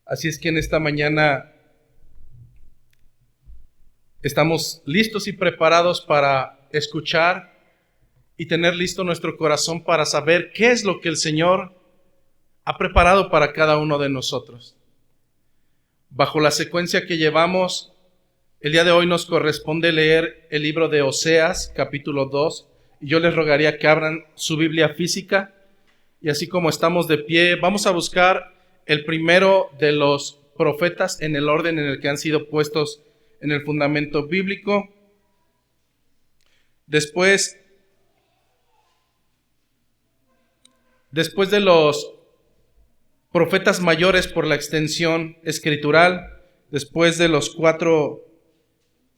Así es que en esta mañana estamos listos y preparados para escuchar y tener listo nuestro corazón para saber qué es lo que el Señor ha preparado para cada uno de nosotros. Bajo la secuencia que llevamos, el día de hoy nos corresponde leer el libro de Oseas, capítulo 2, y yo les rogaría que abran su Biblia física, y así como estamos de pie, vamos a buscar el primero de los profetas en el orden en el que han sido puestos en el fundamento bíblico. Después de los profetas mayores por la extensión escritural, después de los 4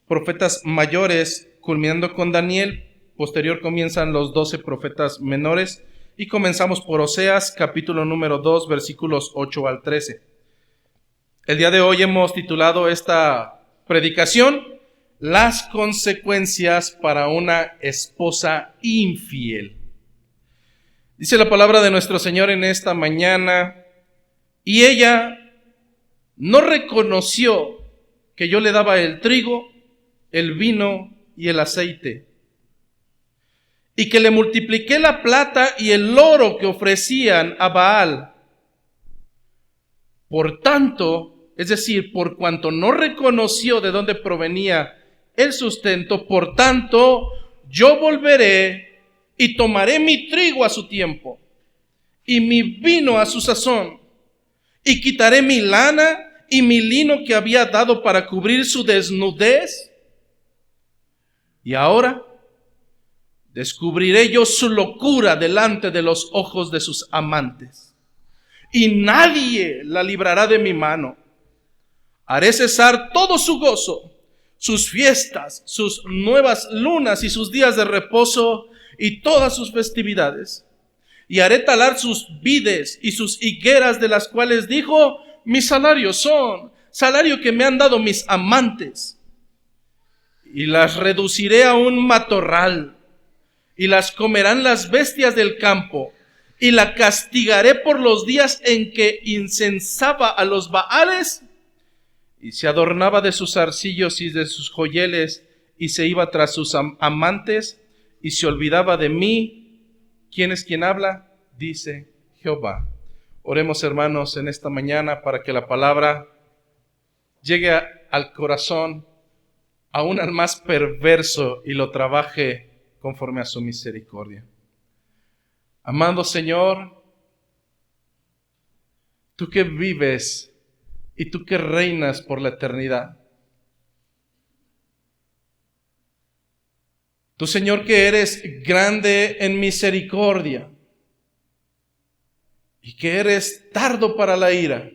profetas mayores, culminando con Daniel, posterior comienzan los 12 profetas menores, y comenzamos por Oseas, capítulo número 2, versículos 8 al 13. El día de hoy hemos titulado esta predicación, Las consecuencias para una esposa infiel. Dice la palabra de nuestro Señor en esta mañana: y ella no reconoció que yo le daba el trigo, el vino y el aceite, y que le multipliqué la plata y el oro que ofrecían a Baal. Por tanto, es decir, por cuanto no reconoció de dónde provenía el sustento, por tanto, yo volveré y tomaré mi trigo a su tiempo y mi vino a su sazón, y quitaré mi lana y mi lino que había dado para cubrir su desnudez. Y ahora descubriré yo su locura delante de los ojos de sus amantes, y nadie la librará de mi mano. Haré cesar todo su gozo, sus fiestas, sus nuevas lunas y sus días de reposo y todas sus festividades. Y haré talar sus vides y sus higueras, de las cuales dijo: mi salario son, salario que me han dado mis amantes. Y las reduciré a un matorral, y las comerán las bestias del campo, y la castigaré por los días en que incensaba a los Baales, y se adornaba de sus arcillos y de sus joyeles, y se iba tras sus amantes, y se olvidaba de mí. ¿Quién es quien habla? Dice Jehová. Oremos, hermanos, en esta mañana para que la palabra llegue al corazón, aún al más perverso, y lo trabaje conforme a su misericordia. Amado Señor, tú que vives y tú que reinas por la eternidad, tú, Señor, que eres grande en misericordia y que eres tardo para la ira,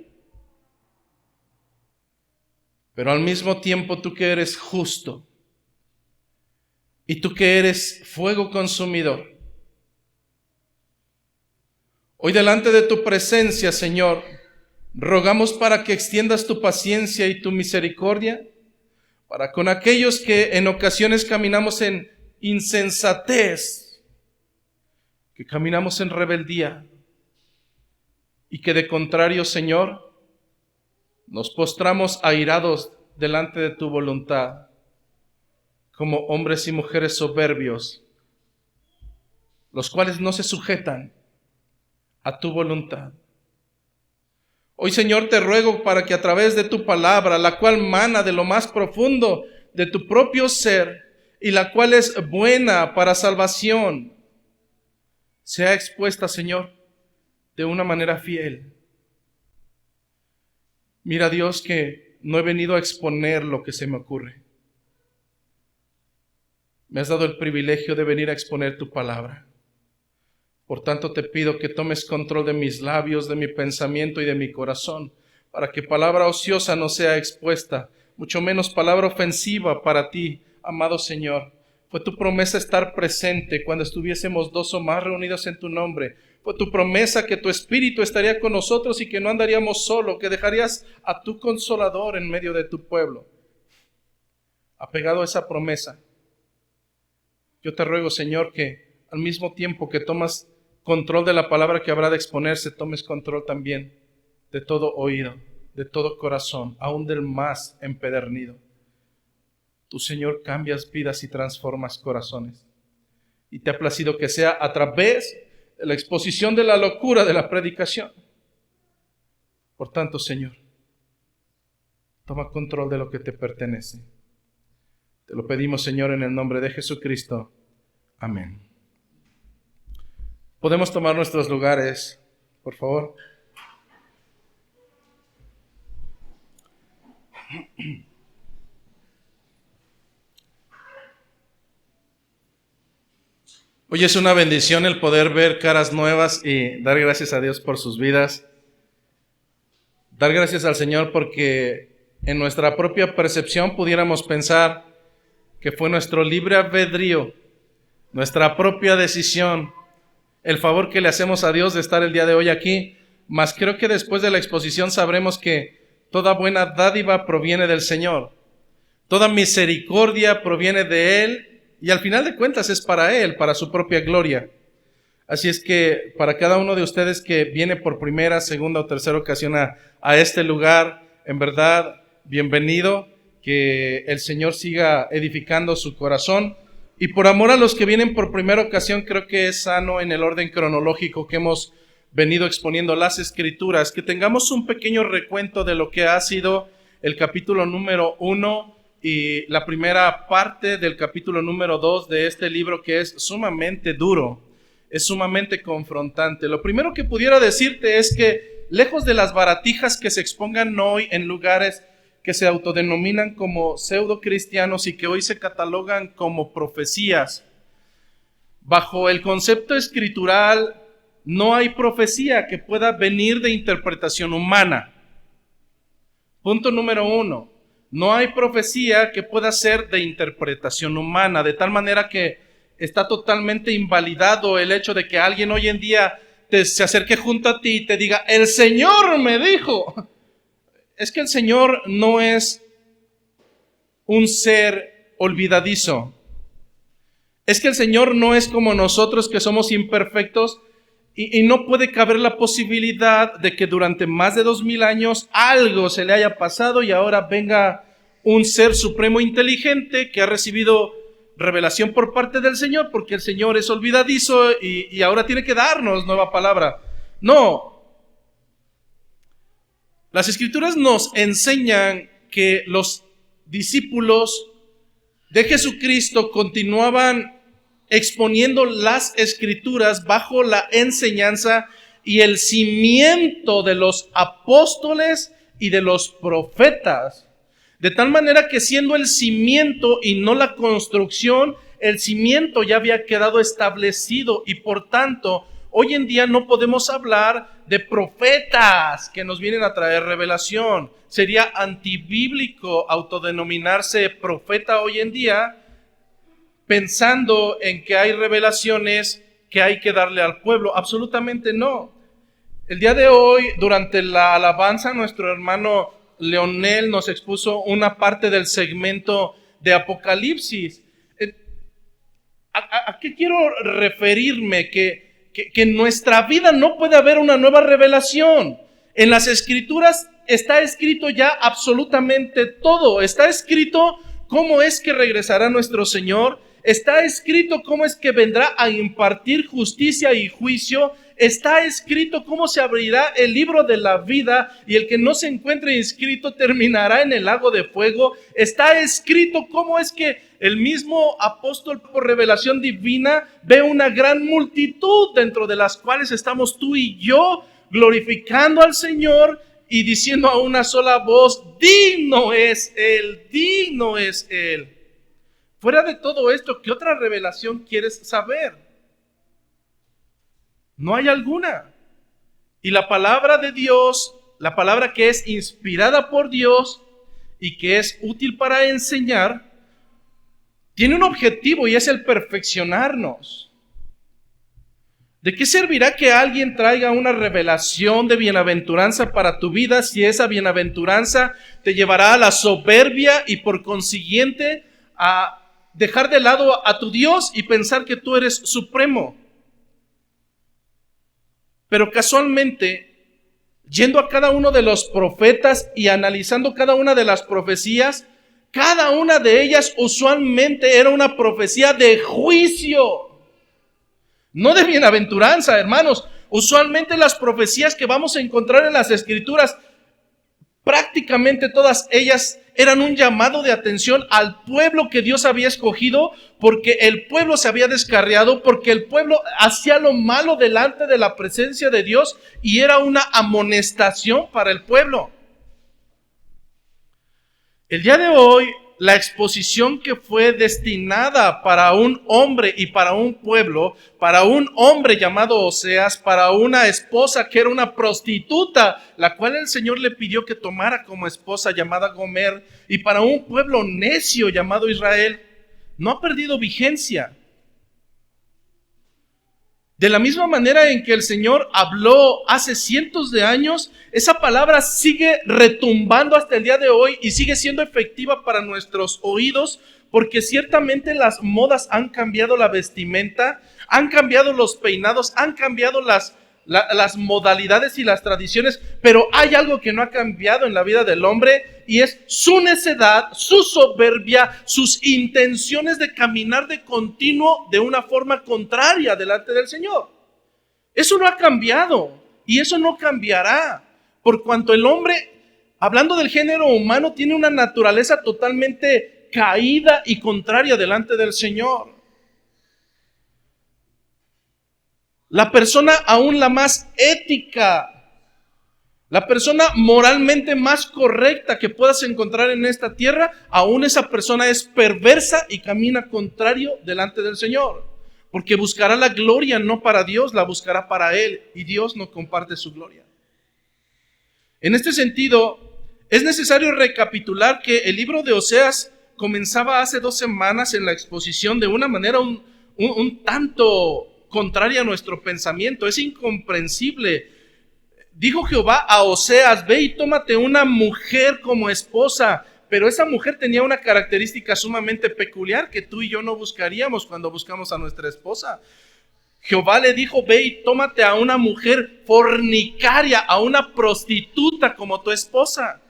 pero al mismo tiempo tú que eres justo y tú que eres fuego consumidor. Hoy delante de tu presencia, Señor, rogamos para que extiendas tu paciencia y tu misericordia para con aquellos que en ocasiones caminamos en insensatez, que caminamos en rebeldía, y que de contrario, Señor, nos postramos airados delante de tu voluntad, como hombres y mujeres soberbios, los cuales no se sujetan a tu voluntad. Hoy, Señor, te ruego para que a través de tu palabra, la cual mana de lo más profundo de tu propio ser y la cual es buena para salvación, sea expuesta, Señor, de una manera fiel. Mira, Dios, que no he venido a exponer lo que se me ocurre. Me has dado el privilegio de venir a exponer tu palabra. Por tanto, te pido que tomes control de mis labios, de mi pensamiento y de mi corazón, para que palabra ociosa no sea expuesta, mucho menos palabra ofensiva para ti, amado Señor. Fue tu promesa estar presente cuando estuviésemos 2 o más reunidos en tu nombre. Fue tu promesa que tu Espíritu estaría con nosotros y que no andaríamos solo, que dejarías a tu Consolador en medio de tu pueblo. Apegado a esa promesa, yo te ruego, Señor, que al mismo tiempo que tomas control de la palabra que habrá de exponerse, tomes control también de todo oído, de todo corazón, aún del más empedernido. Tú, Señor, cambias vidas y transformas corazones. Y te ha placido que sea a través de la exposición de la locura de la predicación. Por tanto, Señor, toma control de lo que te pertenece. Te lo pedimos, Señor, en el nombre de Jesucristo. Amén. Podemos tomar nuestros lugares, por favor. Hoy es una bendición el poder ver caras nuevas y dar gracias a Dios por sus vidas. Dar gracias al Señor porque en nuestra propia percepción pudiéramos pensar que fue nuestro libre albedrío, nuestra propia decisión, el favor que le hacemos a Dios de estar el día de hoy aquí. Mas creo que después de la exposición sabremos que toda buena dádiva proviene del Señor. Toda misericordia proviene de Él. Y al final de cuentas es para Él, para su propia gloria. Así es que para cada uno de ustedes que viene por primera, segunda o tercera ocasión a este lugar, en verdad, bienvenido, que el Señor siga edificando su corazón. Y por amor a los que vienen por primera ocasión, creo que es sano en el orden cronológico que hemos venido exponiendo las Escrituras, que tengamos un pequeño recuento de lo que ha sido el capítulo número 1 y la primera parte del capítulo número 2 de este libro, que es sumamente duro, es sumamente confrontante. Lo primero que pudiera decirte es que lejos de las baratijas que se expongan hoy en lugares que se autodenominan como pseudo cristianos y que hoy se catalogan como profecías, bajo el concepto escritural no hay profecía que pueda venir de interpretación humana. Punto número 1. No hay profecía que pueda ser de interpretación humana, de tal manera que está totalmente invalidado el hecho de que alguien hoy en día se acerque junto a ti y te diga, el Señor me dijo. Es que el Señor no es un ser olvidadizo. Es que el Señor no es como nosotros que somos imperfectos y no puede caber la posibilidad de que durante más de 2000 años algo se le haya pasado y ahora venga un ser supremo inteligente que ha recibido revelación por parte del Señor, porque el Señor es olvidadizo y ahora tiene que darnos nueva palabra. No. Las Escrituras nos enseñan que los discípulos de Jesucristo continuaban exponiendo las Escrituras bajo la enseñanza y el cimiento de los apóstoles y de los profetas. De tal manera que siendo el cimiento y no la construcción, el cimiento ya había quedado establecido y por tanto, hoy en día no podemos hablar de profetas que nos vienen a traer revelación. Sería antibíblico autodenominarse profeta hoy en día, pensando en que hay revelaciones que hay que darle al pueblo. Absolutamente no. El día de hoy, durante la alabanza, nuestro hermano Leonel nos expuso una parte del segmento de Apocalipsis. ¿A qué quiero referirme? Que en nuestra vida no puede haber una nueva revelación. En las Escrituras está escrito ya absolutamente todo. Está escrito cómo es que regresará nuestro Señor. Está escrito cómo es que vendrá a impartir justicia y juicio. Está escrito cómo se abrirá el libro de la vida y el que no se encuentre inscrito terminará en el lago de fuego. Está escrito cómo es que el mismo apóstol por revelación divina ve una gran multitud dentro de las cuales estamos tú y yo glorificando al Señor y diciendo a una sola voz, digno es Él, digno es Él. Fuera de todo esto, ¿qué otra revelación quieres saber? No hay alguna. Y la palabra de Dios, la palabra que es inspirada por Dios y que es útil para enseñar, tiene un objetivo y es el perfeccionarnos. ¿De qué servirá que alguien traiga una revelación de bienaventuranza para tu vida si esa bienaventuranza te llevará a la soberbia y por consiguiente a dejar de lado a tu Dios y pensar que tú eres supremo? Pero casualmente, yendo a cada uno de los profetas y analizando cada una de las profecías, cada una de ellas usualmente era una profecía de juicio, no de bienaventuranza, hermanos. Usualmente las profecías que vamos a encontrar en las Escrituras, prácticamente todas ellas eran un llamado de atención al pueblo que Dios había escogido, porque el pueblo se había descarriado, porque el pueblo hacía lo malo delante de la presencia de Dios y era una amonestación para el pueblo. El día de hoy, la exposición que fue destinada para un hombre y para un pueblo, para un hombre llamado Oseas, para una esposa que era una prostituta, la cual el Señor le pidió que tomara como esposa, llamada Gomer, y para un pueblo necio llamado Israel, no ha perdido vigencia. De la misma manera en que el Señor habló hace cientos de años, esa palabra sigue retumbando hasta el día de hoy y sigue siendo efectiva para nuestros oídos, porque ciertamente las modas han cambiado la vestimenta, han cambiado los peinados, han cambiado las modalidades y las tradiciones, pero hay algo que no ha cambiado en la vida del hombre, y es su necedad, su soberbia, sus intenciones de caminar de continuo de una forma contraria delante del Señor. Eso no ha cambiado y eso no cambiará, por cuanto el hombre, hablando del género humano, tiene una naturaleza totalmente caída y contraria delante del Señor. La persona aún la más ética, la persona moralmente más correcta que puedas encontrar en esta tierra, aún esa persona es perversa y camina contrario delante del Señor, porque buscará la gloria no para Dios, la buscará para Él, y Dios no comparte su gloria. En este sentido, es necesario recapitular que el libro de Oseas comenzaba hace 2 semanas en la exposición de una manera un tanto contraria a nuestro pensamiento. Es incomprensible. Dijo Jehová a Oseas: ve y tómate una mujer como esposa. Pero esa mujer tenía una característica sumamente peculiar que tú y yo no buscaríamos cuando buscamos a nuestra esposa. Jehová le dijo: ve y tómate a una mujer fornicaria, a una prostituta como tu esposa.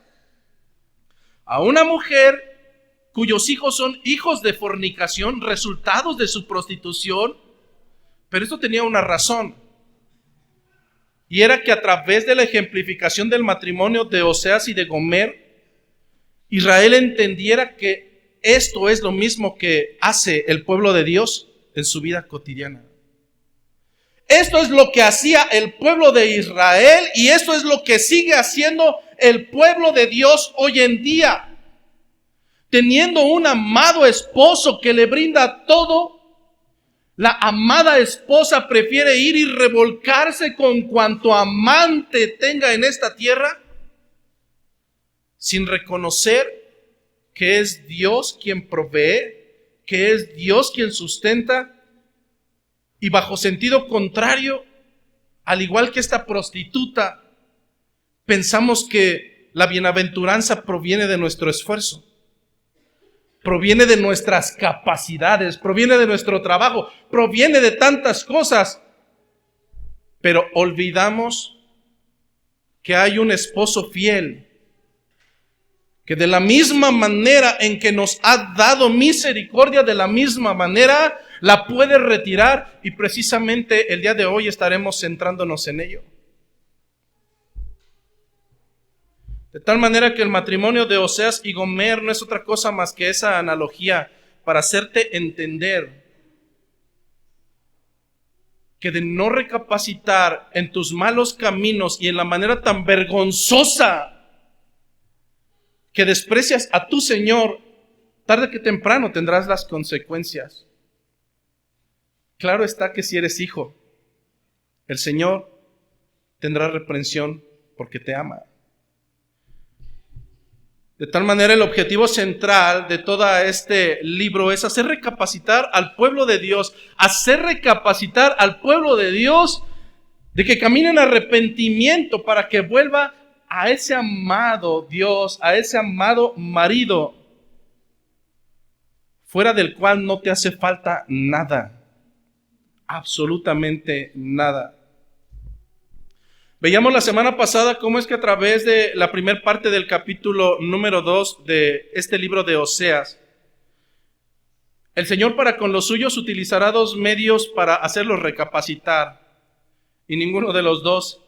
A una mujer cuyos hijos son hijos de fornicación, resultados de su prostitución. Pero esto tenía una razón, y era que a través de la ejemplificación del matrimonio de Oseas y de Gomer, Israel entendiera que esto es lo mismo que hace el pueblo de Dios en su vida cotidiana. Esto es lo que hacía el pueblo de Israel, y esto es lo que sigue haciendo el pueblo de Dios hoy en día. Teniendo un amado esposo que le brinda todo, la amada esposa prefiere ir y revolcarse con cuanto amante tenga en esta tierra, sin reconocer que es Dios quien provee, que es Dios quien sustenta. Y bajo sentido contrario, al igual que esta prostituta, pensamos que la bienaventuranza proviene de nuestro esfuerzo, proviene de nuestras capacidades, proviene de nuestro trabajo, proviene de tantas cosas, pero olvidamos que hay un esposo fiel, que de la misma manera en que nos ha dado misericordia, de la misma manera la puede retirar, y precisamente el día de hoy estaremos centrándonos en ello. De tal manera que el matrimonio de Oseas y Gomer no es otra cosa más que esa analogía para hacerte entender que de no recapacitar en tus malos caminos y en la manera tan vergonzosa que desprecias a tu Señor, tarde que temprano tendrás las consecuencias. Claro está que si eres hijo, el Señor tendrá reprensión porque te ama. De tal manera, el objetivo central de todo este libro es hacer recapacitar al pueblo de Dios, de que caminen en arrepentimiento para que vuelva a ese amado Dios, a ese amado marido, fuera del cual no te hace falta nada, absolutamente nada. Veíamos la semana pasada cómo es que a través de la primera parte del capítulo número 2 de este libro de Oseas, el Señor para con los suyos utilizará dos medios para hacerlos recapacitar, y ninguno de los dos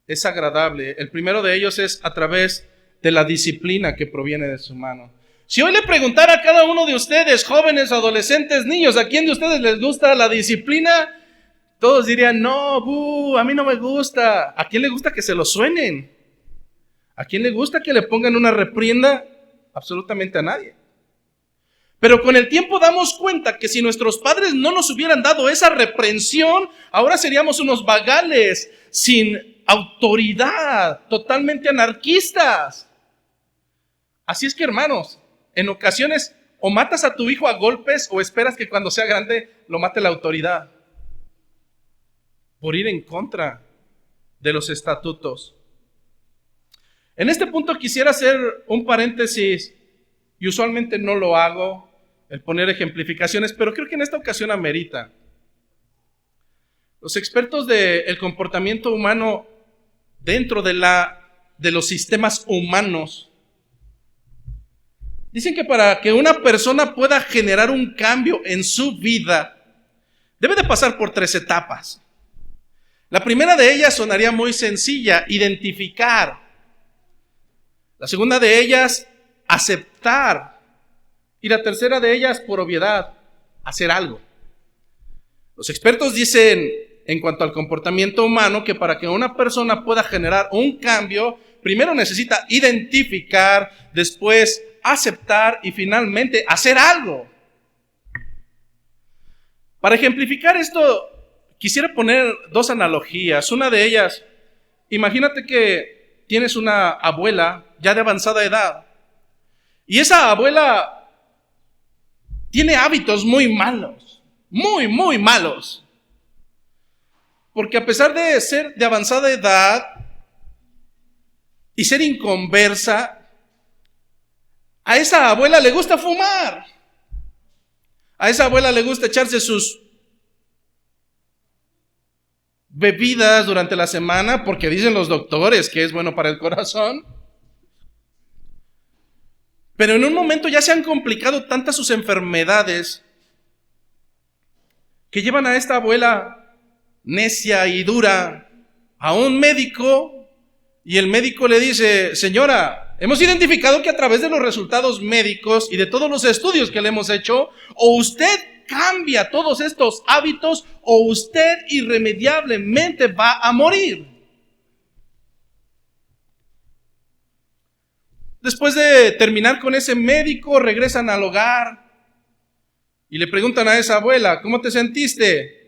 es agradable. El primero de ellos es a través de la disciplina que proviene de su mano. Si hoy le preguntara a cada uno de ustedes, jóvenes, adolescentes, niños, ¿a quién de ustedes les gusta la disciplina? Todos dirían, no, a mí no me gusta. ¿A quién le gusta que se lo suenen? ¿A quién le gusta que le pongan una reprienda? Absolutamente a nadie. Pero con el tiempo damos cuenta que si nuestros padres no nos hubieran dado esa reprensión, ahora seríamos unos vagales, sin autoridad, totalmente anarquistas. Así es que, hermanos, en ocasiones o matas a tu hijo a golpes o esperas que cuando sea grande lo mate la autoridad por ir en contra de los estatutos. En este punto quisiera hacer un paréntesis, y usualmente no lo hago, el poner ejemplificaciones, pero creo que en esta ocasión amerita. Los expertos del comportamiento humano dentro de los sistemas humanos dicen que para que una persona pueda generar un cambio en su vida, debe de pasar por 3 etapas. La primera de ellas sonaría muy sencilla, identificar. La segunda de ellas, aceptar. Y la tercera de ellas, por obviedad, hacer algo. Los expertos dicen, en cuanto al comportamiento humano, que para que una persona pueda generar un cambio, primero necesita identificar, después aceptar y finalmente hacer algo. Para ejemplificar esto, quisiera poner 2 analogías. Una de ellas, imagínate que tienes una abuela ya de avanzada edad y esa abuela tiene hábitos muy malos, muy malos. Porque a pesar de ser de avanzada edad y ser inconversa, a esa abuela le gusta fumar. A esa abuela le gusta echarse sus bebidas durante la semana porque dicen los doctores que es bueno para el corazón. Pero en un momento ya se han complicado tantas sus enfermedades que llevan a esta abuela necia y dura a un médico y el médico le dice, señora, hemos identificado que a través de los resultados médicos y de todos los estudios que le hemos hecho, o usted cambia todos estos hábitos o usted irremediablemente va a morir. Después de terminar con ese médico, regresan al hogar y le preguntan a esa abuela, ¿cómo te sentiste?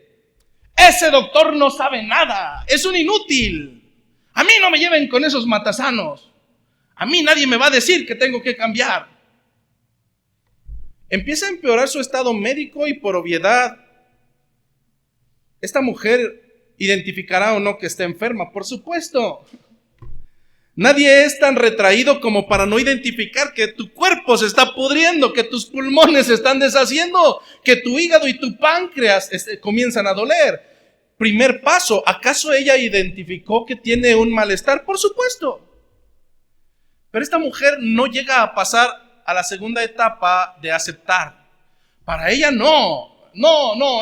Ese doctor no sabe nada, es un inútil. A mí no me lleven con esos matasanos. A mí nadie me va a decir que tengo que cambiar. Empieza a empeorar su estado médico y por obviedad, esta mujer identificará o no que está enferma, por supuesto. Nadie es tan retraído como para no identificar que tu cuerpo se está pudriendo, que tus pulmones se están deshaciendo, que tu hígado y tu páncreas comienzan a doler. Primer paso, ¿acaso ella identificó que tiene un malestar? Por supuesto. Pero esta mujer no llega a pasar a la segunda etapa de aceptar. Para ella no,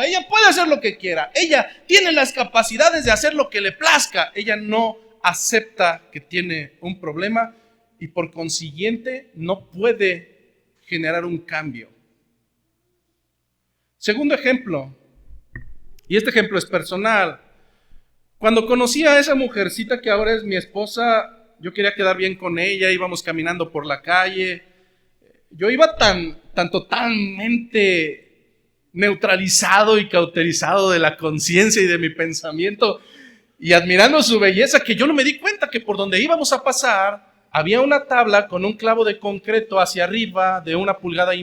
ella puede hacer lo que quiera. Ella tiene las capacidades de hacer lo que le plazca. Ella no acepta que tiene un problema y por consiguiente no puede generar un cambio. Segundo ejemplo, y este ejemplo es personal. Cuando conocí a esa mujercita que ahora es mi esposa, yo quería quedar bien con ella, íbamos caminando por la calle. Yo iba totalmente neutralizado y cauterizado de la conciencia y de mi pensamiento y admirando su belleza, que yo no me di cuenta que por donde íbamos a pasar había una tabla con un clavo de concreto hacia arriba de 1,5 pulgadas.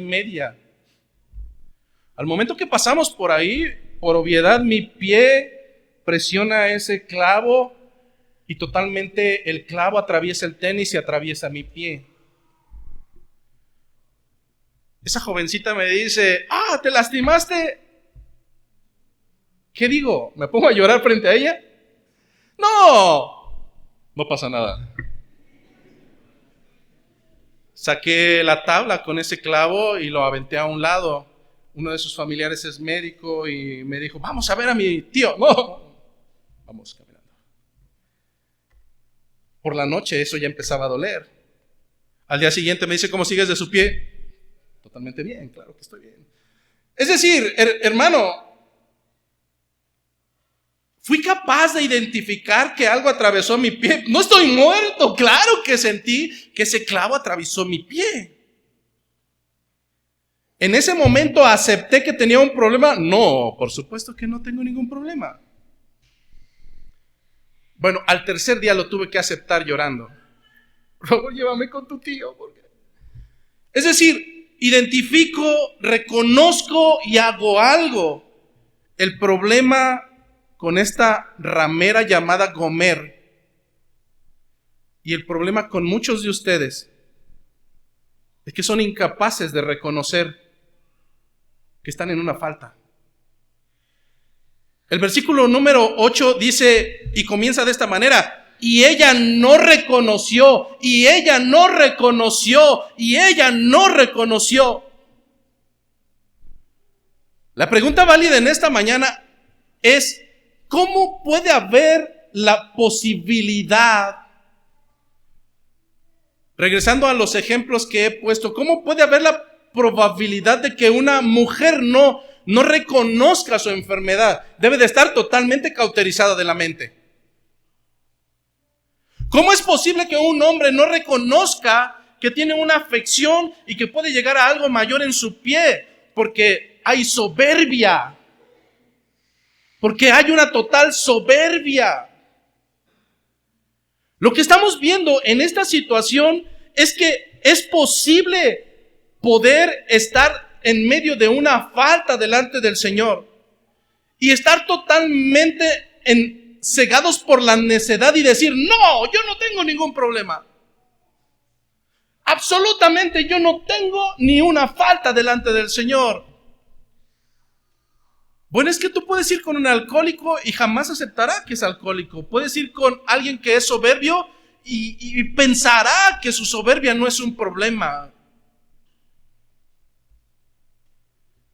Al momento que pasamos por ahí, por obviedad, mi pie presiona ese clavo y totalmente el clavo atraviesa el tenis y atraviesa mi pie. Esa jovencita me dice, ¿te lastimaste? ¿Qué digo? ¿Me pongo a llorar frente a ella? No pasa nada. Saqué la tabla con ese clavo y lo aventé a un lado. Uno de sus familiares es médico y me dijo, vamos a ver a mi tío. No, vamos caminando. Por la noche eso ya empezaba a doler. Al día siguiente me dice, ¿cómo sigues de su pie? Totalmente bien, claro que estoy bien. Es decir, hermano, fui capaz de identificar que algo atravesó mi pie. No estoy muerto, claro que sentí que ese clavo atravesó mi pie. ¿En ese momento acepté que tenía un problema? No, por supuesto que no tengo ningún problema. Bueno, al tercer día lo tuve que aceptar llorando. Por favor, llévame con tu tío. Es decir, identifico, reconozco y hago algo. El problema con esta ramera llamada Gomer y el problema con muchos de ustedes es que son incapaces de reconocer que están en una falta. El versículo número 8 dice y comienza de esta manera: y ella no reconoció, y ella no reconoció, y ella no reconoció. La pregunta válida en esta mañana es: ¿cómo puede haber la posibilidad, regresando a los ejemplos que he puesto, cómo puede haber la probabilidad de que una mujer no reconozca su enfermedad? Debe de estar totalmente cauterizada de la mente. ¿Cómo es posible que un hombre no reconozca que tiene una afección y que puede llegar a algo mayor en su pie? Porque hay soberbia. Porque hay una total soberbia. Lo que estamos viendo en esta situación es que es posible poder estar en medio de una falta delante del Señor y estar totalmente cegados por la necedad y decir: no, yo no tengo ningún problema. Absolutamente yo no tengo ni una falta delante del Señor. Bueno, es que tú puedes ir con un alcohólico y jamás aceptará que es alcohólico. Puedes ir con alguien que es soberbio y pensará que su soberbia no es un problema.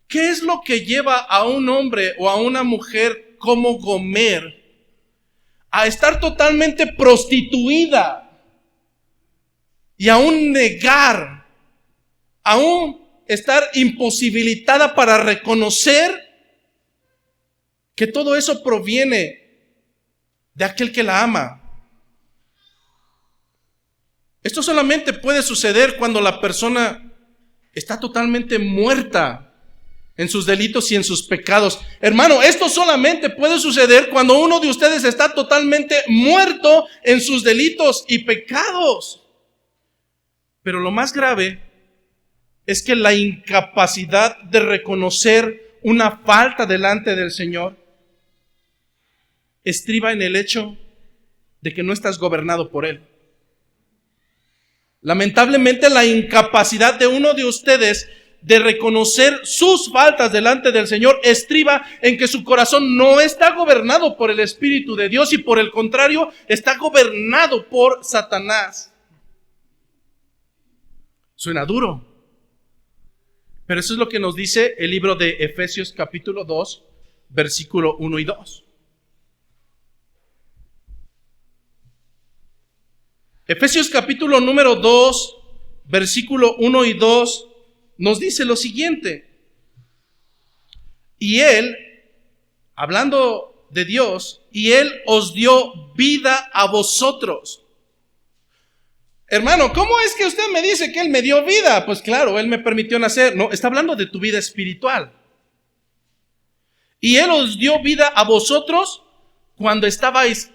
¿Qué es lo que lleva a un hombre o a una mujer como Gomer a estar totalmente prostituida y aún negar, aún estar imposibilitada para reconocer que todo eso proviene de aquel que la ama? Esto solamente puede suceder cuando la persona está totalmente muerta en sus delitos y en sus pecados. Hermano, esto solamente puede suceder cuando uno de ustedes está totalmente muerto en sus delitos y pecados. Pero lo más grave es que la incapacidad de reconocer una falta delante del Señor estriba en el hecho de que no estás gobernado por Él. Lamentablemente, la incapacidad de uno de ustedes de reconocer sus faltas delante del Señor estriba en que su corazón no está gobernado por el Espíritu de Dios y por el contrario, está gobernado por Satanás. Suena duro, pero eso es lo que nos dice el libro de Efesios capítulo 2, versículo 1 y 2. Efesios capítulo número 2, versículo 1 y 2 nos dice lo siguiente: y Él, hablando de Dios, y Él os dio vida a vosotros. Hermano, ¿cómo es que usted me dice que Él me dio vida? Pues claro, Él me permitió nacer. No, está hablando de tu vida espiritual. Y Él os dio vida a vosotros cuando estabais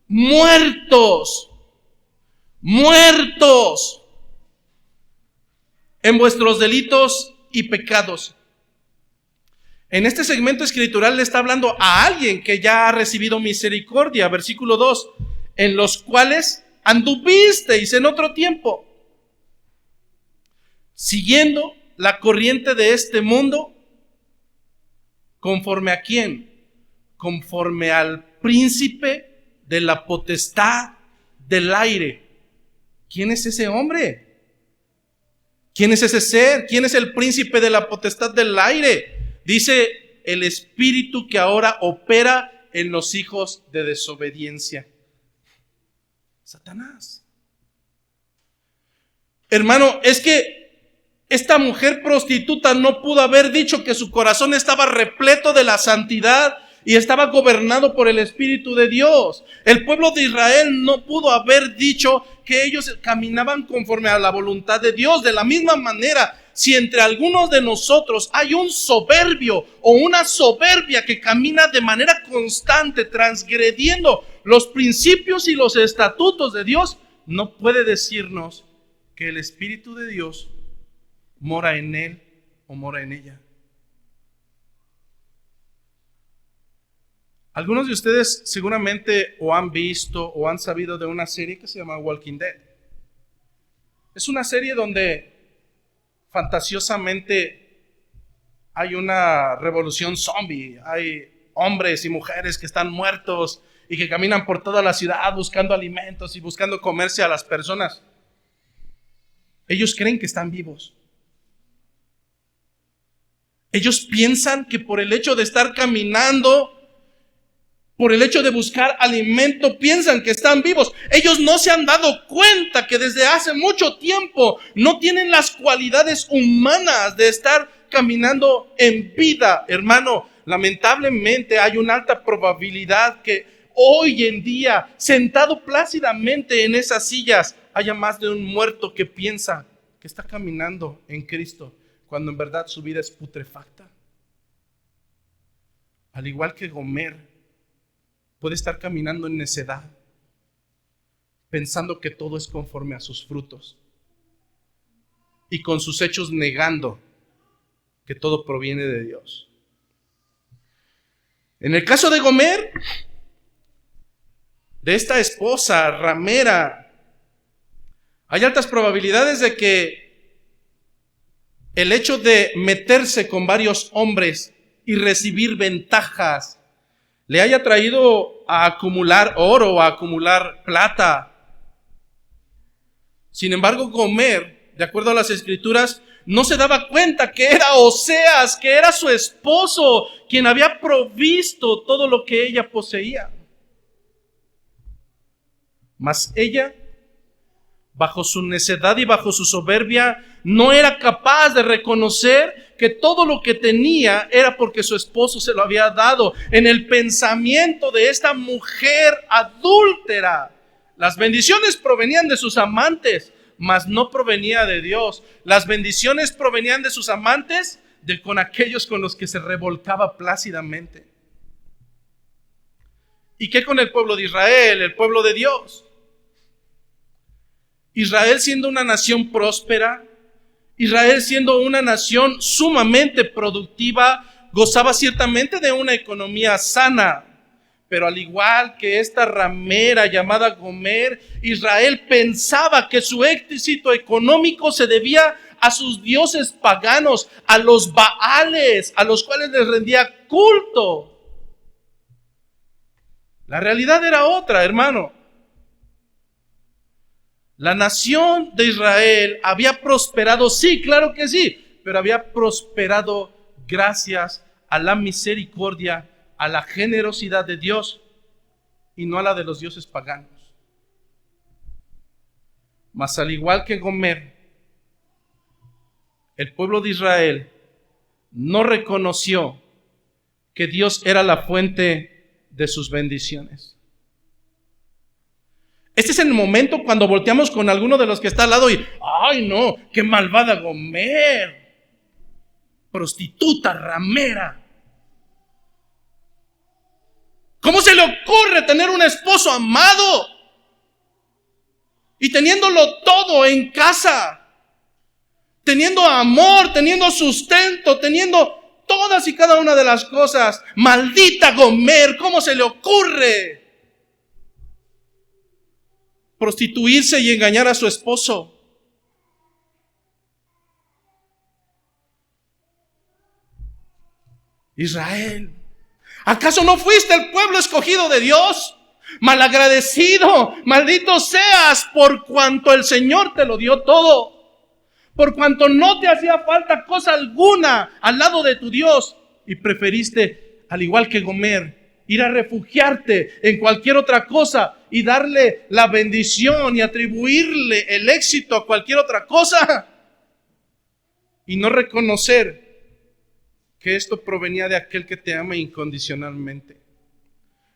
muertos en vuestros delitos y pecados. En este segmento escritural le está hablando a alguien que ya ha recibido misericordia. Versículo 2, en los cuales anduvisteis en otro tiempo, siguiendo la corriente de este mundo, ¿conforme a quién? Conforme al príncipe de la potestad del aire. ¿Quién es ese hombre? ¿Quién es ese ser? ¿Quién es el príncipe de la potestad del aire? Dice, el espíritu que ahora opera en los hijos de desobediencia. Satanás. Hermano, es que esta mujer prostituta no pudo haber dicho que su corazón estaba repleto de la santidad y estaba gobernado por el Espíritu de Dios. El pueblo de Israel no pudo haber dicho que ellos caminaban conforme a la voluntad de Dios. De la misma manera, si entre algunos de nosotros hay un soberbio o una soberbia que camina de manera constante, transgrediendo los principios y los estatutos de Dios, no puede decirnos que el Espíritu de Dios mora en él o mora en ella. Algunos de ustedes seguramente o han visto o han sabido de una serie que se llama Walking Dead. Es una serie donde fantasiosamente hay una revolución zombie. Hay hombres y mujeres que están muertos y que caminan por toda la ciudad buscando alimentos y buscando comerse a las personas. Ellos creen que están vivos. Ellos piensan que por el hecho de estar caminando, por el hecho de buscar alimento, piensan que están vivos. Ellos no se han dado cuenta que desde hace mucho tiempo no tienen las cualidades humanas de estar caminando en vida. Hermano, lamentablemente hay una alta probabilidad que hoy en día, sentado plácidamente en esas sillas, haya más de un muerto que piensa que está caminando en Cristo, cuando en verdad su vida es putrefacta. Al igual que Gomer, puede estar caminando en necedad, pensando que todo es conforme a sus frutos, y con sus hechos negando que todo proviene de Dios. En el caso de Gomer, de esta esposa ramera, hay altas probabilidades de que el hecho de meterse con varios hombres y recibir ventajas le haya traído a acumular oro o a acumular plata. Sin embargo, Gomer, de acuerdo a las Escrituras, no se daba cuenta que era Oseas, que era su esposo, quien había provisto todo lo que ella poseía. Mas ella, bajo su necedad y bajo su soberbia, no era capaz de reconocer que todo lo que tenía era porque su esposo se lo había dado. En el pensamiento de esta mujer adúltera, las bendiciones provenían de sus amantes, mas no provenía de Dios. Las bendiciones provenían de sus amantes, con aquellos con los que se revolcaba plácidamente. ¿Y qué con el pueblo de Israel, el pueblo de Dios? Israel siendo una nación próspera, Israel siendo una nación sumamente productiva, gozaba ciertamente de una economía sana. Pero al igual que esta ramera llamada Gomer, Israel pensaba que su éxito económico se debía a sus dioses paganos, a los Baales, a los cuales les rendía culto. La realidad era otra, hermano. La nación de Israel había prosperado, sí, claro que sí, pero había prosperado gracias a la misericordia, a la generosidad de Dios y no a la de los dioses paganos. Mas al igual que Gomer, el pueblo de Israel no reconoció que Dios era la fuente de sus bendiciones. Este es el momento cuando volteamos con alguno de los que está al lado y, ¡ay no! ¡Qué malvada Gomer! Prostituta, ramera. ¿Cómo se le ocurre tener un esposo amado? Y teniéndolo todo en casa. Teniendo amor, teniendo sustento, teniendo todas y cada una de las cosas. ¡Maldita Gomer! ¿Cómo se le ocurre prostituirse y engañar a su esposo? Israel, ¿acaso no fuiste el pueblo escogido de Dios? Malagradecido, maldito seas por cuanto el Señor te lo dio todo. Por cuanto no te hacía falta cosa alguna al lado de tu Dios. Y preferiste, al igual que Gomer, ir a refugiarte en cualquier otra cosa y darle la bendición y atribuirle el éxito a cualquier otra cosa. Y no reconocer que esto provenía de aquel que te ama incondicionalmente.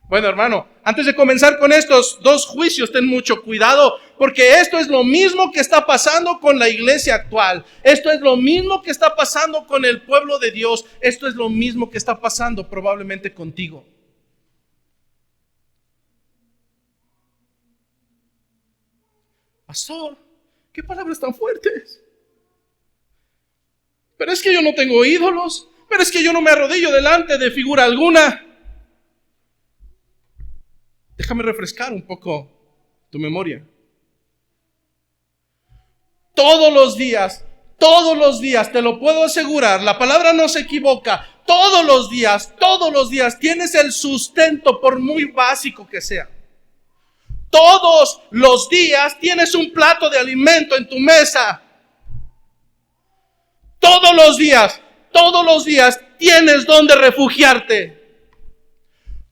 Bueno, hermano, antes de comenzar con estos dos juicios, ten mucho cuidado, porque esto es lo mismo que está pasando con la iglesia actual. Esto es lo mismo que está pasando con el pueblo de Dios. Esto es lo mismo que está pasando probablemente contigo. Pastor, ¿qué palabras tan fuertes? Pero es que yo no tengo ídolos. Pero es que yo no me arrodillo delante de figura alguna. Déjame refrescar un poco tu memoria. Todos los días, te lo puedo asegurar, la palabra no se equivoca. Todos los días tienes el sustento, por muy básico que sea. Todos los días tienes un plato de alimento en tu mesa. Todos los días tienes donde refugiarte.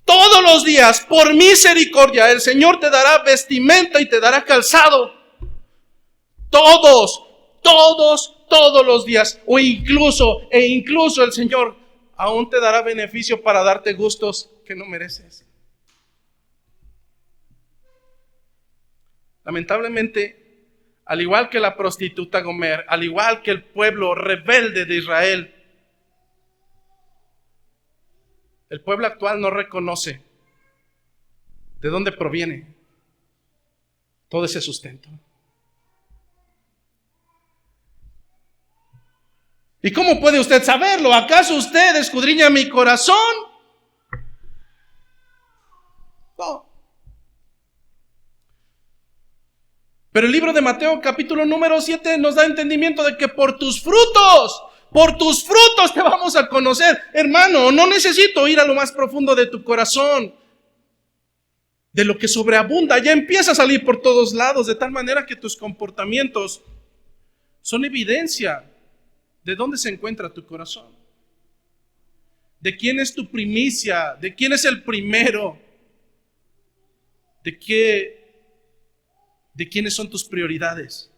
Todos los días, por misericordia, el Señor te dará vestimenta y te dará calzado. Todos los días. E incluso el Señor aún te dará beneficio para darte gustos que no mereces. Lamentablemente, al igual que la prostituta Gomer, al igual que el pueblo rebelde de Israel, el pueblo actual no reconoce de dónde proviene todo ese sustento. ¿Y cómo puede usted saberlo? ¿Acaso usted escudriña mi corazón? No. Pero el libro de Mateo, capítulo número 7, nos da entendimiento de que por tus frutos te vamos a conocer. Hermano, no necesito ir a lo más profundo de tu corazón. De lo que sobreabunda, ya empieza a salir por todos lados, de tal manera que tus comportamientos son evidencia de dónde se encuentra tu corazón. De quién es tu primicia, de quién es el primero, de quiénes son tus prioridades.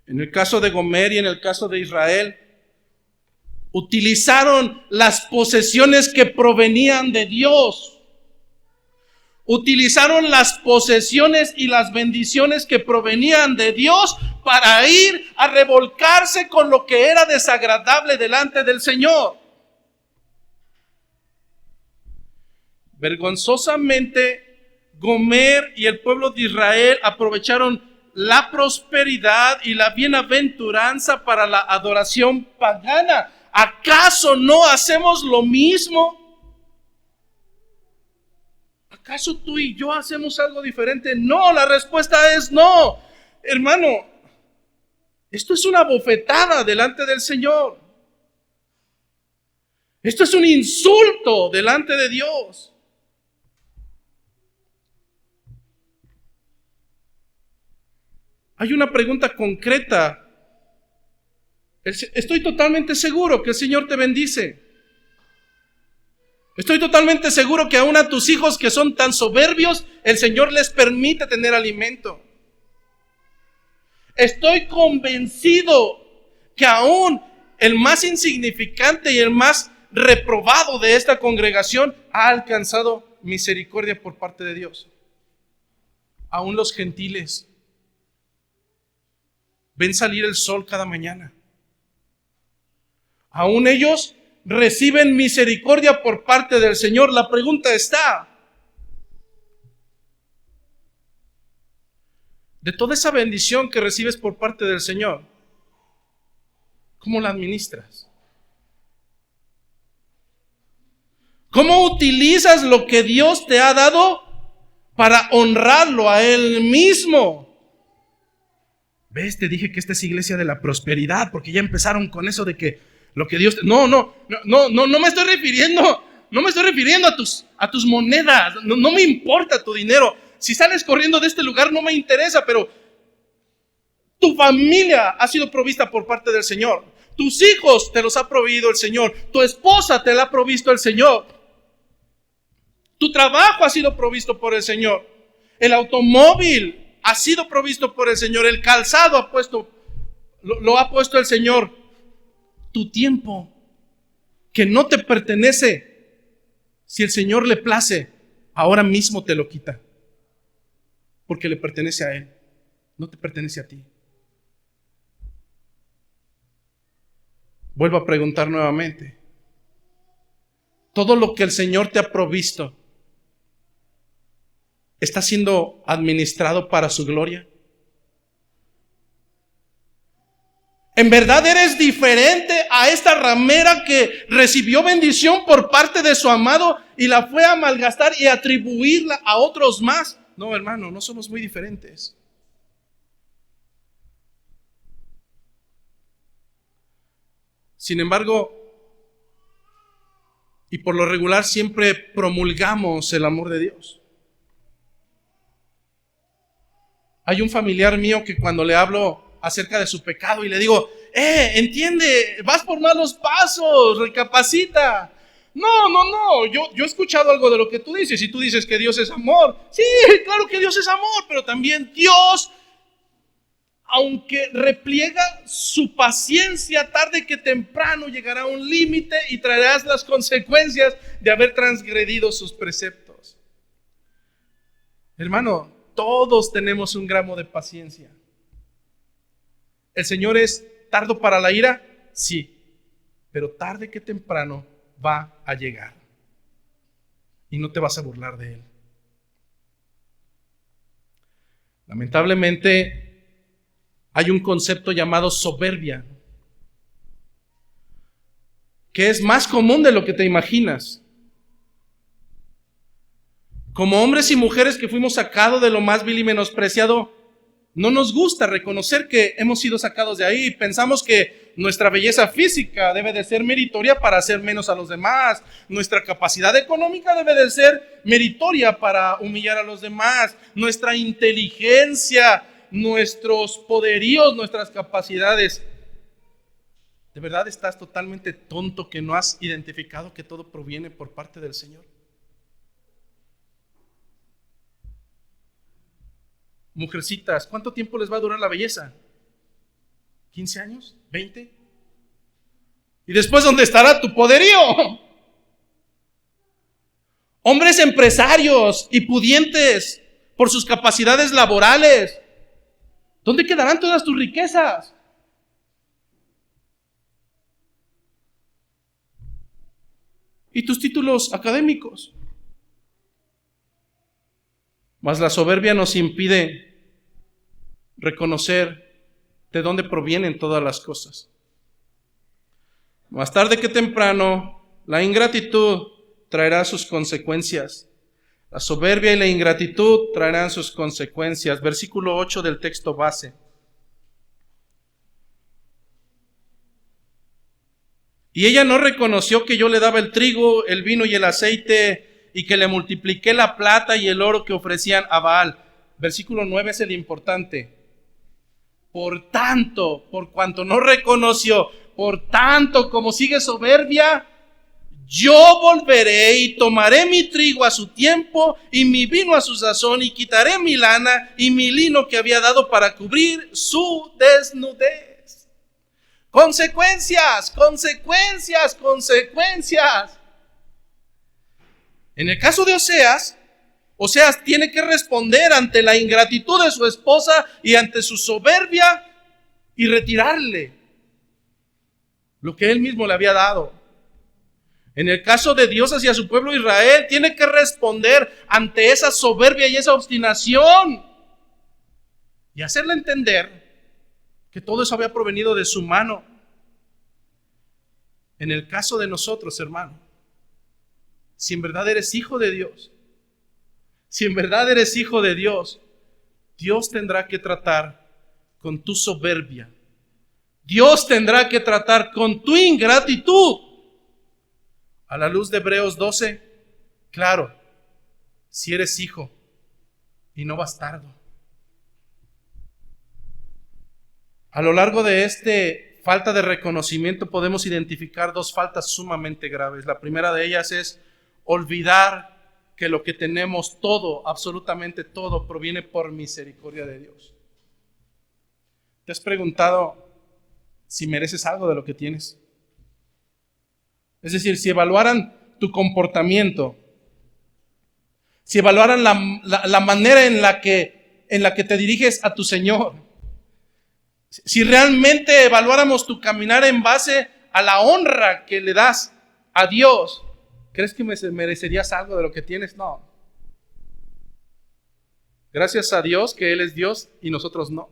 En el caso de Gomer y en el caso de Israel, utilizaron las posesiones que provenían de Dios. Utilizaron las posesiones y las bendiciones que provenían de Dios para ir a revolcarse con lo que era desagradable delante del Señor. Vergonzosamente, Gomer y el pueblo de Israel aprovecharon la prosperidad y la bienaventuranza para la adoración pagana. ¿Acaso no hacemos lo mismo? ¿Acaso tú y yo hacemos algo diferente? No, la respuesta es no. Hermano, esto es una bofetada delante del Señor. Esto es un insulto delante de Dios. Hay una pregunta concreta. Estoy totalmente seguro que el Señor te bendice. Estoy totalmente seguro que aún a tus hijos que son tan soberbios, el Señor les permite tener alimento. Estoy convencido que aún el más insignificante y el más reprobado de esta congregación ha alcanzado misericordia por parte de Dios. Aún los gentiles ven salir el sol cada mañana. Aún ellos reciben misericordia por parte del Señor. La pregunta está: de toda esa bendición que recibes por parte del Señor, ¿cómo la administras? ¿Cómo utilizas lo que Dios te ha dado para honrarlo a Él mismo? ¿Ves? Te dije que esta es iglesia de la prosperidad, porque ya empezaron con eso de que lo que Dios... No me estoy refiriendo no me estoy refiriendo a tus monedas. No me importa tu dinero. Si sales corriendo de este lugar no me interesa, pero tu familia ha sido provista por parte del Señor. Tus hijos te los ha proveído el Señor. Tu esposa te la ha provisto el Señor. Tu trabajo ha sido provisto por el Señor. El automóvil ha sido provisto por el Señor. El calzado lo ha puesto el Señor. Tu tiempo, que no te pertenece, si el Señor le place, ahora mismo te lo quita. Porque le pertenece a Él, no te pertenece a ti. Vuelvo a preguntar nuevamente. ¿Todo lo que el Señor te ha provisto está siendo administrado para su gloria? ¿En verdad eres diferente a esta ramera que recibió bendición por parte de su amado y la fue a malgastar y atribuirla a otros más? No, hermano, no somos muy diferentes. Sin embargo, y por lo regular siempre promulgamos el amor de Dios. Hay un familiar mío que cuando le hablo acerca de su pecado y le digo, entiende, vas por malos pasos, recapacita. No, yo he escuchado algo de lo que tú dices y tú dices que Dios es amor. Sí, claro que Dios es amor, pero también Dios, aunque repliega su paciencia, tarde que temprano llegará a un límite y traerás las consecuencias de haber transgredido sus preceptos. Hermano, todos tenemos un gramo de paciencia. ¿El Señor es tardo para la ira? Sí, pero tarde que temprano va a llegar y no te vas a burlar de Él. Lamentablemente, hay un concepto llamado soberbia, que es más común de lo que te imaginas. Como hombres y mujeres que fuimos sacados de lo más vil y menospreciado, no nos gusta reconocer que hemos sido sacados de ahí. Pensamos que nuestra belleza física debe de ser meritoria para hacer menos a los demás. Nuestra capacidad económica debe de ser meritoria para humillar a los demás. Nuestra inteligencia, nuestros poderíos, nuestras capacidades. ¿De verdad estás totalmente tonto que no has identificado que todo proviene por parte del Señor? Mujercitas, ¿cuánto tiempo les va a durar la belleza? ¿15 años? ¿20? ¿Y después dónde estará tu poderío? Hombres empresarios y pudientes por sus capacidades laborales, ¿dónde quedarán todas tus riquezas? ¿Y tus títulos académicos? Mas la soberbia nos impide reconocer de dónde provienen todas las cosas. Más tarde que temprano, la ingratitud traerá sus consecuencias. La soberbia y la ingratitud traerán sus consecuencias. Versículo 8 del texto base. Y ella no reconoció que yo le daba el trigo, el vino y el aceite, y que le multipliqué la plata y el oro que ofrecían a Baal. Versículo 9 es el importante. Por tanto, por cuanto no reconoció, por tanto, como sigue soberbia, yo volveré y tomaré mi trigo a su tiempo y mi vino a su sazón, y quitaré mi lana y mi lino que había dado para cubrir su desnudez. Consecuencias. En el caso de Oseas tiene que responder ante la ingratitud de su esposa y ante su soberbia y retirarle lo que él mismo le había dado. En el caso de Dios hacia su pueblo Israel, tiene que responder ante esa soberbia y esa obstinación y hacerle entender que todo eso había provenido de su mano. En el caso de nosotros, hermano, si en verdad eres hijo de Dios, Dios tendrá que tratar con tu soberbia. Dios tendrá que tratar con tu ingratitud. A la luz de Hebreos 12, claro, si eres hijo y no bastardo. A lo largo de falta de reconocimiento podemos identificar dos faltas sumamente graves. La primera de ellas es olvidar que lo que tenemos, todo, absolutamente todo, proviene por misericordia de Dios. ¿Te has preguntado si mereces algo de lo que tienes? Es decir, si evaluaran tu comportamiento, si evaluaran la manera en la que te diriges a tu Señor, si realmente evaluáramos tu caminar en base a la honra que le das a Dios, ¿crees que merecerías algo de lo que tienes? No. Gracias a Dios que Él es Dios y nosotros no.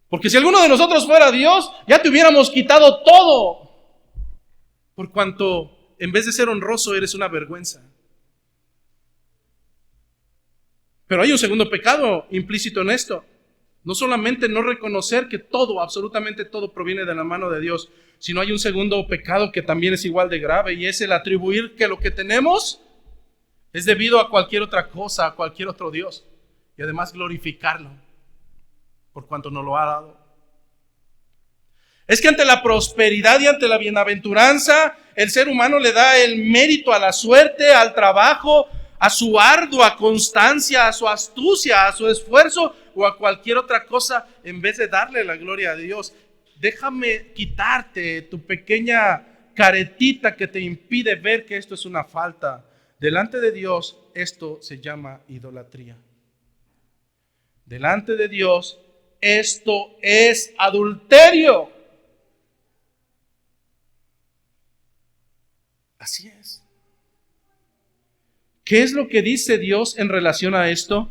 Porque si alguno de nosotros fuera Dios, ya te hubiéramos quitado todo. Por cuanto en vez de ser honroso, eres una vergüenza. Pero hay un segundo pecado implícito en esto. No solamente no reconocer que todo, absolutamente todo proviene de la mano de Dios, sino hay un segundo pecado que también es igual de grave, y es el atribuir que lo que tenemos es debido a cualquier otra cosa, a cualquier otro Dios, y además glorificarlo por cuanto nos lo ha dado. Es que ante la prosperidad y ante la bienaventuranza, el ser humano le da el mérito a la suerte, al trabajo, a su ardua constancia, a su astucia, a su esfuerzo o a cualquier otra cosa, en vez de darle la gloria a Dios. Déjame quitarte tu pequeña caretita que te impide ver que esto es una falta. Delante de Dios, esto se llama idolatría. Delante de Dios, esto es adulterio. Así es. ¿Qué es lo que dice Dios en relación a esto?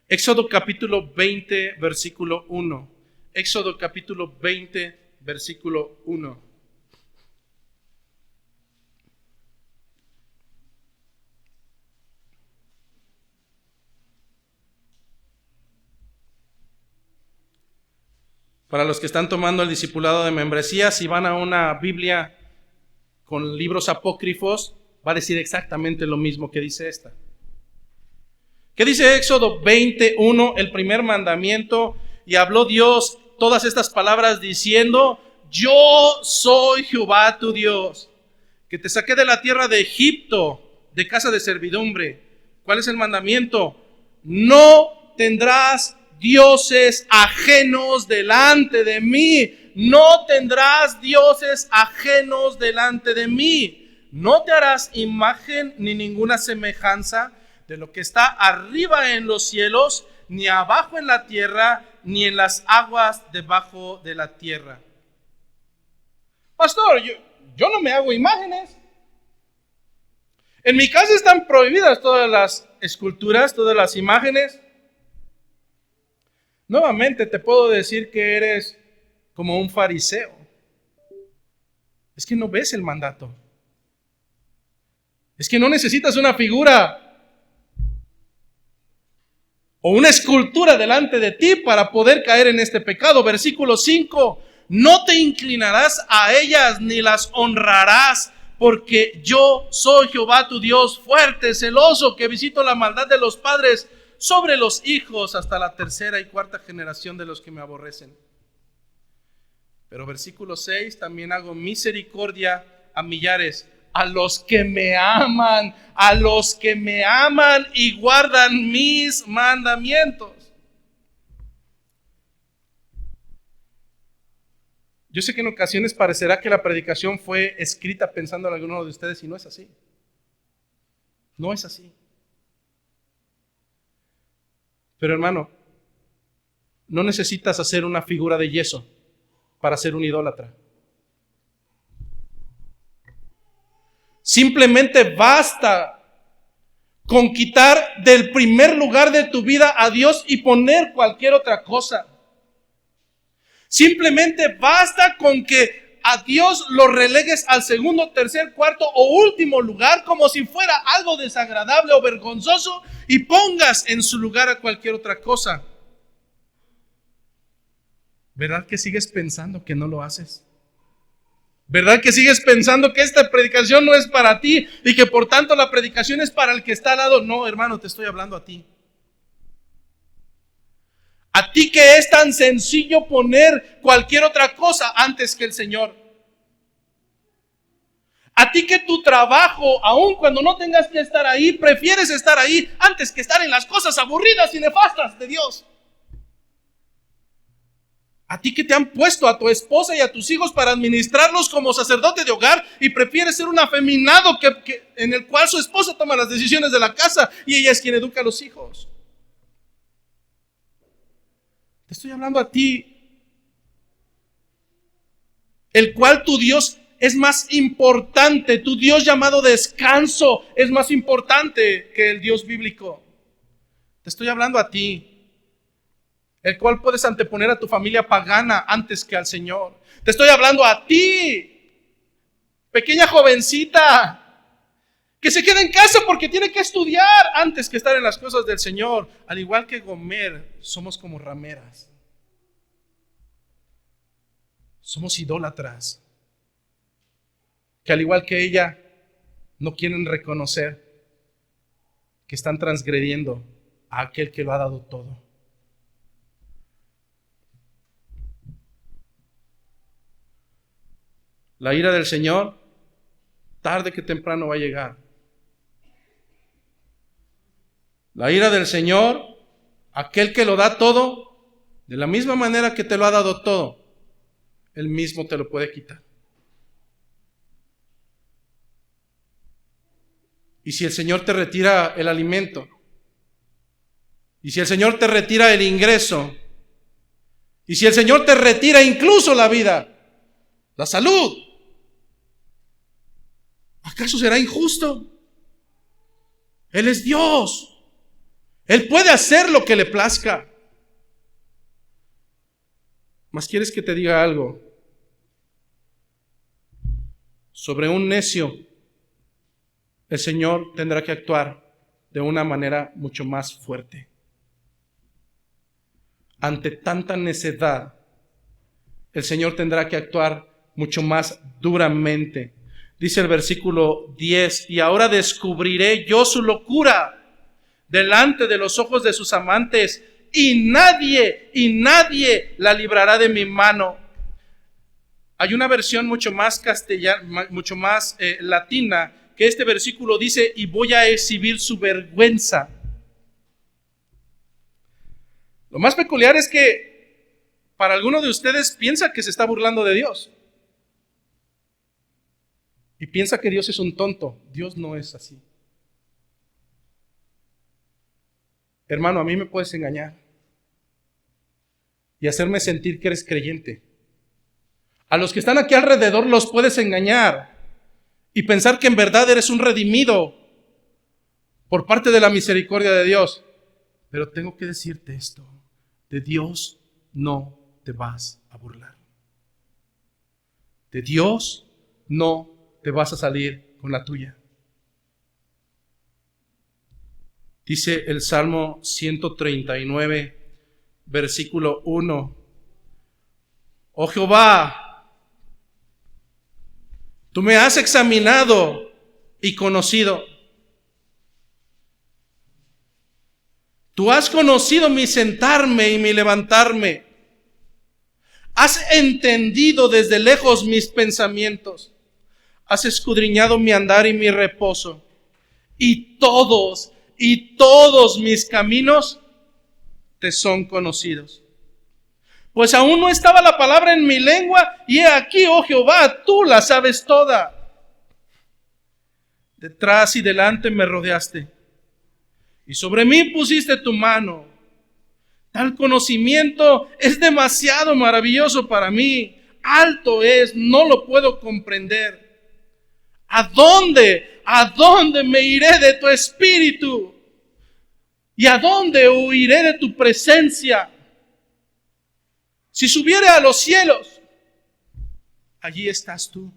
Éxodo capítulo 20, versículo 1. Éxodo capítulo 20, versículo 1. Para los que están tomando el discipulado de membresía, si van a una Biblia con libros apócrifos, va a decir exactamente lo mismo que dice esta. ¿Qué dice Éxodo 21, el primer mandamiento? Y habló Dios todas estas palabras diciendo: yo soy Jehová tu Dios, que te saqué de la tierra de Egipto, de casa de servidumbre. ¿Cuál es el mandamiento? No tendrás dioses ajenos delante de mí. No tendrás dioses ajenos delante de mí. No te harás imagen ni ninguna semejanza de lo que está arriba en los cielos, ni abajo en la tierra, ni en las aguas debajo de la tierra. Pastor, yo no me hago imágenes. En mi casa están prohibidas todas las esculturas, todas las imágenes. Nuevamente te puedo decir que eres como un fariseo. Es que no ves el mandato. Es que no necesitas una figura o una escultura delante de ti para poder caer en este pecado. Versículo 5. No te inclinarás a ellas ni las honrarás, porque yo soy Jehová tu Dios, fuerte, celoso, que visito la maldad de los padres sobre los hijos hasta la tercera y cuarta generación de los que me aborrecen. Pero versículo 6, también hago misericordia a millares, a los que me aman y guardan mis mandamientos. Yo sé que en ocasiones parecerá que la predicación fue escrita pensando en alguno de ustedes, y no es así. No es así. Pero hermano, no necesitas hacer una figura de yeso para ser un idólatra. Simplemente basta con quitar del primer lugar de tu vida a Dios y poner cualquier otra cosa. Simplemente basta con que a Dios lo relegues al segundo, tercer, cuarto o último lugar como si fuera algo desagradable o vergonzoso y pongas en su lugar a cualquier otra cosa. ¿Verdad que sigues pensando que no lo haces? ¿Verdad que sigues pensando que esta predicación no es para ti y que por tanto la predicación es para el que está al lado? No, hermano, te estoy hablando a ti. A ti que es tan sencillo poner cualquier otra cosa antes que el Señor. A ti que tu trabajo, aun cuando no tengas que estar ahí, prefieres estar ahí antes que estar en las cosas aburridas y nefastas de Dios. A ti que te han puesto a tu esposa y a tus hijos para administrarlos como sacerdote de hogar y prefieres ser un afeminado en el cual su esposa toma las decisiones de la casa y ella es quien educa a los hijos. Te estoy hablando a ti, el cual tu Dios es más importante, tu Dios llamado descanso es más importante que el Dios bíblico. Te estoy hablando a ti, el cual puedes anteponer a tu familia pagana antes que al Señor. Te estoy hablando a ti, pequeña jovencita, que se queda en casa porque tiene que estudiar antes que estar en las cosas del Señor. Al igual que Gomer, somos como rameras. Somos idólatras, que al igual que ella, no quieren reconocer que están transgrediendo a aquel que lo ha dado todo. La ira del Señor, tarde que temprano va a llegar. La ira del Señor, aquel que lo da todo, de la misma manera que te lo ha dado todo, Él mismo te lo puede quitar. Y si el Señor te retira el alimento, y si el Señor te retira el ingreso, y si el Señor te retira incluso la vida, la salud, ¿acaso será injusto? Él es Dios. Él puede hacer lo que le plazca. Mas ¿quieres que te diga algo? Sobre un necio, el Señor tendrá que actuar de una manera mucho más fuerte. Ante tanta necedad, el Señor tendrá que actuar mucho más duramente. Dice el versículo 10, y ahora descubriré yo su locura delante de los ojos de sus amantes, y nadie la librará de mi mano. Hay una versión mucho más castellana, mucho más latina, que este versículo dice, y voy a exhibir su vergüenza. Lo más peculiar es que para algunos de ustedes piensa que se está burlando de Dios. Y piensa que Dios es un tonto. Dios no es así. Hermano, a mí me puedes engañar y hacerme sentir que eres creyente. A los que están aquí alrededor los puedes engañar y pensar que en verdad eres un redimido por parte de la misericordia de Dios. Pero tengo que decirte esto, de Dios no te vas a burlar. De Dios no te vas a salir con la tuya. Dice el Salmo 139, versículo 1. Oh Jehová, tú me has examinado y conocido. Tú has conocido mi sentarme y mi levantarme. Has entendido desde lejos mis pensamientos. Has escudriñado mi andar y mi reposo. Y todos mis caminos te son conocidos. Pues aún no estaba la palabra en mi lengua, y he aquí, oh Jehová, tú la sabes toda. Detrás y delante me rodeaste, y sobre mí pusiste tu mano. Tal conocimiento es demasiado maravilloso para mí. Alto es, no lo puedo comprender. ¿A dónde me iré de tu espíritu? ¿Y a dónde huiré de tu presencia? Si subiere a los cielos, allí estás tú.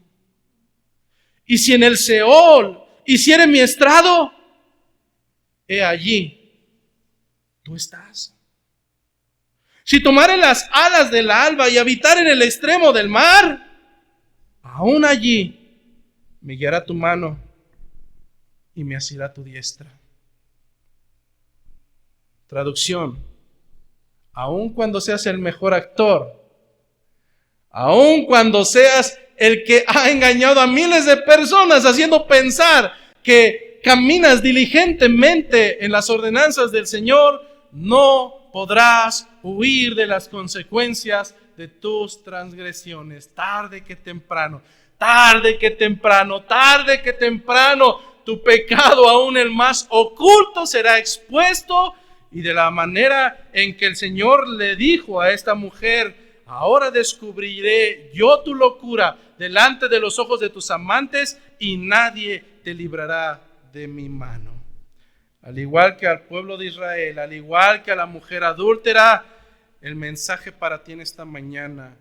Y si en el Seol hiciere mi estrado, he allí tú estás. Si tomare las alas del alba y habitar en el extremo del mar, aún allí me guiará tu mano y me asirá tu diestra. Traducción: aun cuando seas el mejor actor, aun cuando seas el que ha engañado a miles de personas haciendo pensar que caminas diligentemente en las ordenanzas del Señor, no podrás huir de las consecuencias de tus transgresiones. Tarde que temprano, tarde que temprano, tarde que temprano, tu pecado, aún el más oculto, será expuesto. Y de la manera en que el Señor le dijo a esta mujer: ahora descubriré yo tu locura delante de los ojos de tus amantes y nadie te librará de mi mano. Al igual que al pueblo de Israel, al igual que a la mujer adúltera, el mensaje para ti en esta mañana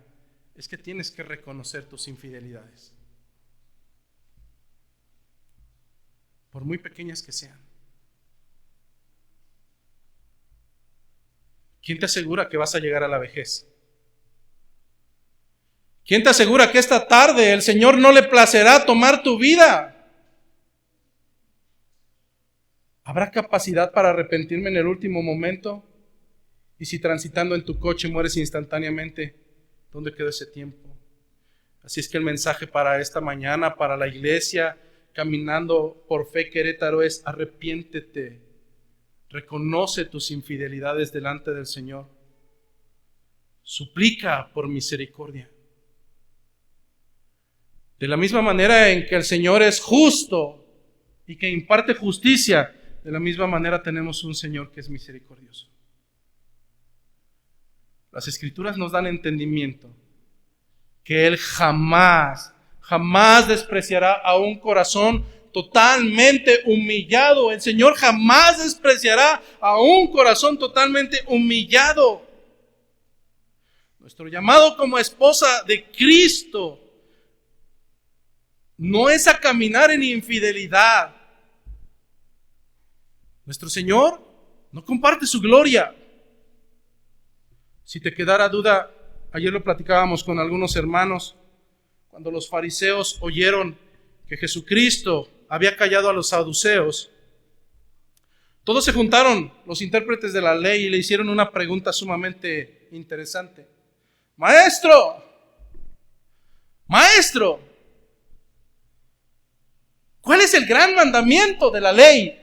es que tienes que reconocer tus infidelidades, por muy pequeñas que sean. ¿Quién te asegura que vas a llegar a la vejez? ¿Quién te asegura que esta tarde el Señor no le placerá tomar tu vida? ¿Habrá capacidad para arrepentirme en el último momento? Y si transitando en tu coche mueres instantáneamente, ¿dónde quedó ese tiempo? Así es que el mensaje para esta mañana, para la iglesia, caminando por fe Querétaro, es: arrepiéntete, reconoce tus infidelidades delante del Señor, suplica por misericordia. De la misma manera en que el Señor es justo y que imparte justicia, de la misma manera tenemos un Señor que es misericordioso. Las Escrituras nos dan entendimiento que Él jamás despreciará a un corazón totalmente humillado. El Señor jamás despreciará a un corazón totalmente humillado. Nuestro llamado como esposa de Cristo no es a caminar en infidelidad. Nuestro Señor no comparte su gloria. Si te quedara duda, ayer lo platicábamos con algunos hermanos, cuando los fariseos oyeron que Jesucristo había callado a los saduceos, todos se juntaron, los intérpretes de la ley, y le hicieron una pregunta sumamente interesante. Maestro, ¿cuál es el gran mandamiento de la ley?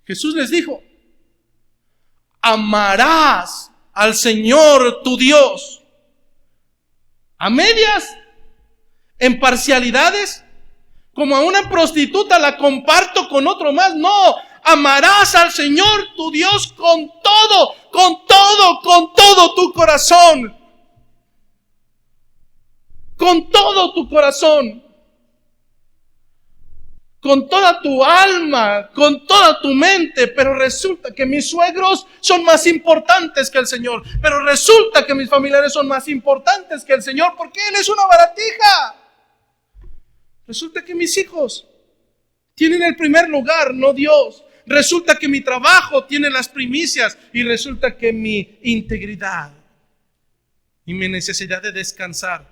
Jesús les dijo: amarás al Señor tu Dios. ¿A medias? ¿En parcialidades? Como a una prostituta la comparto con otro más. No, amarás al Señor tu Dios con todo tu corazón. Con todo tu corazón. Con toda tu alma, con toda tu mente. Pero resulta que mis suegros son más importantes que el Señor. Pero resulta que mis familiares son más importantes que el Señor, porque Él es una baratija. Resulta que mis hijos tienen el primer lugar, no Dios. Resulta que mi trabajo tiene las primicias. Y resulta que mi integridad y mi necesidad de descansar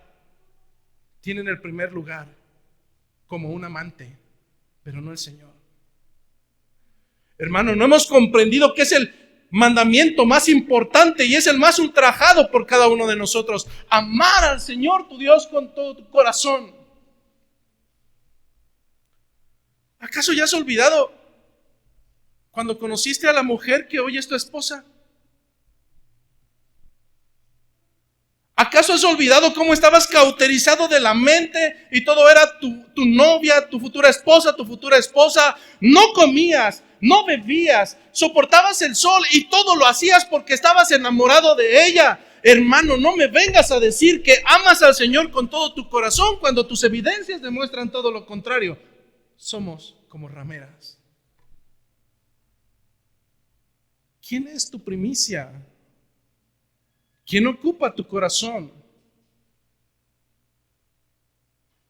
tienen el primer lugar como un amante, pero no el Señor. Hermano, no hemos comprendido que es el mandamiento más importante y es el más ultrajado por cada uno de nosotros: amar al Señor tu Dios con todo tu corazón. ¿Acaso ya has olvidado cuando conociste a la mujer que hoy es tu esposa? ¿Acaso has olvidado cómo estabas cauterizado de la mente y todo era tu novia, tu futura esposa? No comías, no bebías, soportabas el sol y todo lo hacías porque estabas enamorado de ella. Hermano, no me vengas a decir que amas al Señor con todo tu corazón cuando tus evidencias demuestran todo lo contrario. Somos como rameras. ¿Quién es tu primicia? ¿Quién ocupa tu corazón?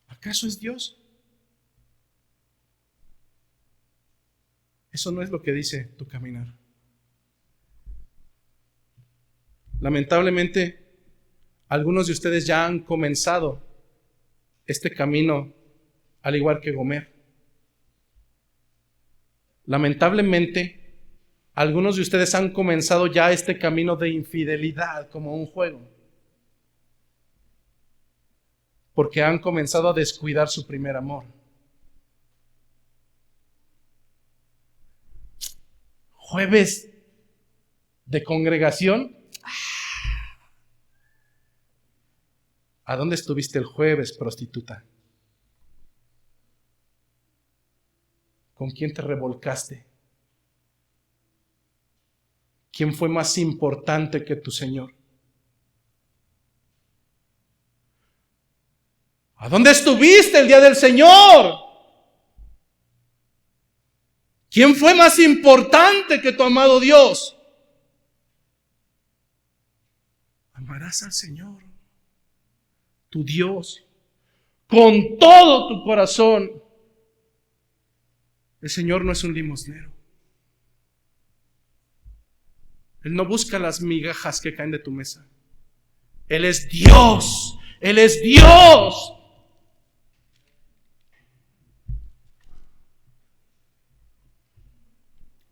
¿Acaso es Dios? Eso no es lo que dice tu caminar. Lamentablemente, Algunos de ustedes ya han comenzado este camino al igual que Gomer. Lamentablemente, algunos de ustedes han comenzado ya este camino de infidelidad como un juego, porque han comenzado a descuidar su primer amor. Jueves de congregación. ¿A dónde estuviste el jueves, prostituta? ¿Con quién te revolcaste? ¿Quién fue más importante que tu Señor? ¿A dónde estuviste el día del Señor? ¿Quién fue más importante que tu amado Dios? Amarás al Señor, tu Dios, con todo tu corazón. El Señor no es un limosnero. Él no busca las migajas que caen de tu mesa. Él es Dios. Él es Dios.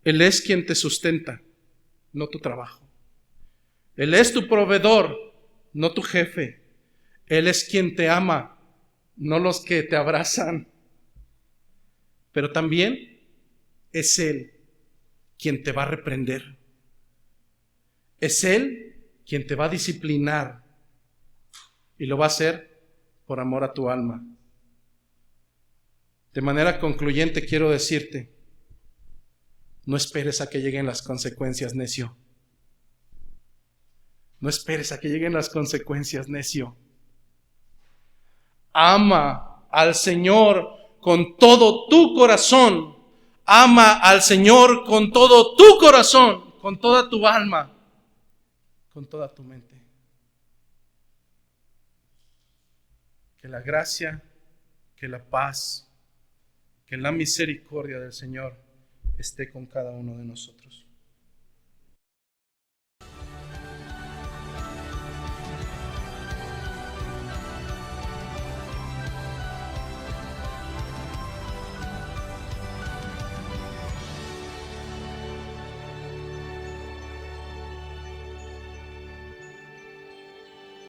Él es quien te sustenta, no tu trabajo. Él es tu proveedor, no tu jefe. Él es quien te ama, no los que te abrazan. Pero también es Él quien te va a reprender. Es Él quien te va a disciplinar. Y lo va a hacer por amor a tu alma. De manera concluyente quiero decirte, no esperes a que lleguen las consecuencias, necio. No esperes a que lleguen las consecuencias, necio. Ama al Señor con todo tu corazón. Ama al Señor con todo tu corazón, con toda tu alma, con toda tu mente. Que la gracia, que la paz, que la misericordia del Señor esté con cada uno de nosotros.